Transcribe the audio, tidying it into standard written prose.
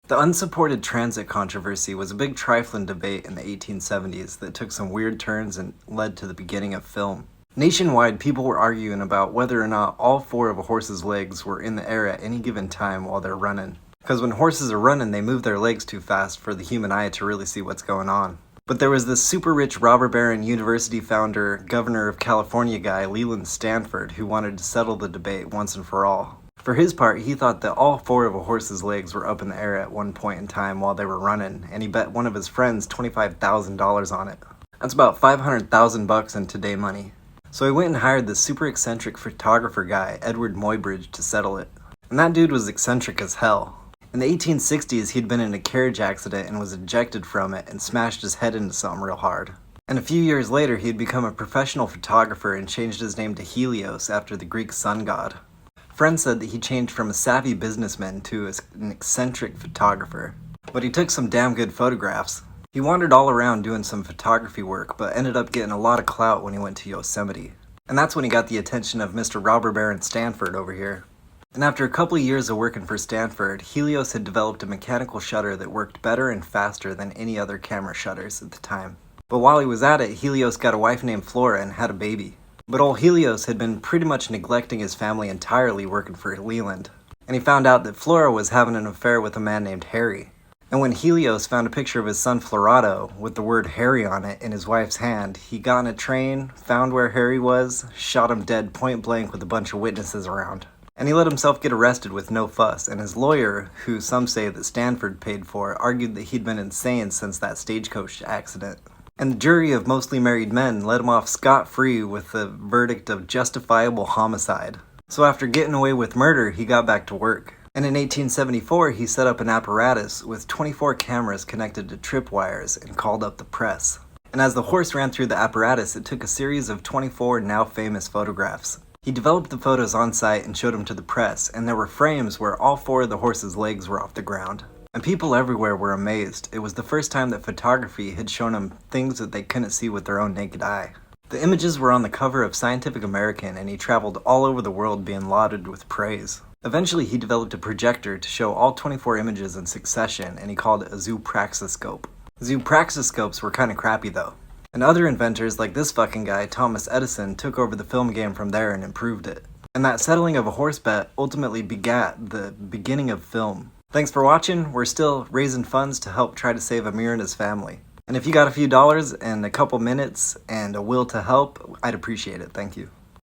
The unsupported transit controversy was a big trifling debate in the 1870s that took some weird turns and led to the beginning of film. Nationwide, people were arguing about whether or not all four of a horse's legs were in the air at any given time while they're running. Because when horses are running, they move their legs too fast for the human eye to really see what's going on. But there was this super rich robber baron, university founder, governor of California guy, Leland Stanford, who wanted to settle the debate once and for all. For his part, he thought that all four of a horse's legs were up in the air at one point in time while they were running, and he bet one of his friends $25,000 on it. That's about $500,000 in today money. So he went and hired this super eccentric photographer guy, Edward Muybridge, to settle it. And that dude was eccentric as hell. In the 1860s, he'd been in a carriage accident and was ejected from it and smashed his head into something real hard. And a few years later, he'd become a professional photographer and changed his name to Helios after the Greek sun god. Friends said that he changed from a savvy businessman to an eccentric photographer. But he took some damn good photographs. He wandered all around doing some photography work, but ended up getting a lot of clout when he went to Yosemite. And that's when he got the attention of Mr. Robber Baron Stanford over here. And after a couple of years of working for Stanford, Helios had developed a mechanical shutter that worked better and faster than any other camera shutters at the time. But while he was at it, Helios got a wife named Flora and had a baby. But old Helios had been pretty much neglecting his family entirely working for Leland. And he found out that Flora was having an affair with a man named Harry. And when Helios found a picture of his son Florado with the word Harry on it in his wife's hand, he got in a train, found where Harry was, shot him dead point blank with a bunch of witnesses around. And he let himself get arrested with no fuss, and his lawyer, who some say that Stanford paid for, argued that he'd been insane since that stagecoach accident. And the jury of mostly married men let him off scot-free with the verdict of justifiable homicide. So after getting away with murder, he got back to work. And in 1874, he set up an apparatus with 24 cameras connected to tripwires and called up the press. And as the horse ran through the apparatus, it took a series of 24 now famous photographs. He developed the photos on site and showed them to the press, and there were frames where all four of the horse's legs were off the ground. And people everywhere were amazed. It was the first time that photography had shown them things that they couldn't see with their own naked eye. The images were on the cover of Scientific American, and he traveled all over the world being lauded with praise. Eventually, he developed a projector to show all 24 images in succession, and he called it a zoopraxiscope. Zoopraxiscopes were kinda crappy though. And other inventors like this fucking guy, Thomas Edison, took over the film game from there and improved it. And that settling of a horse bet ultimately begat the beginning of film. Thanks for watching. We're still raising funds to help try to save Amir and his family. And if you got a few dollars and a couple minutes and a will to help, I'd appreciate it. Thank you.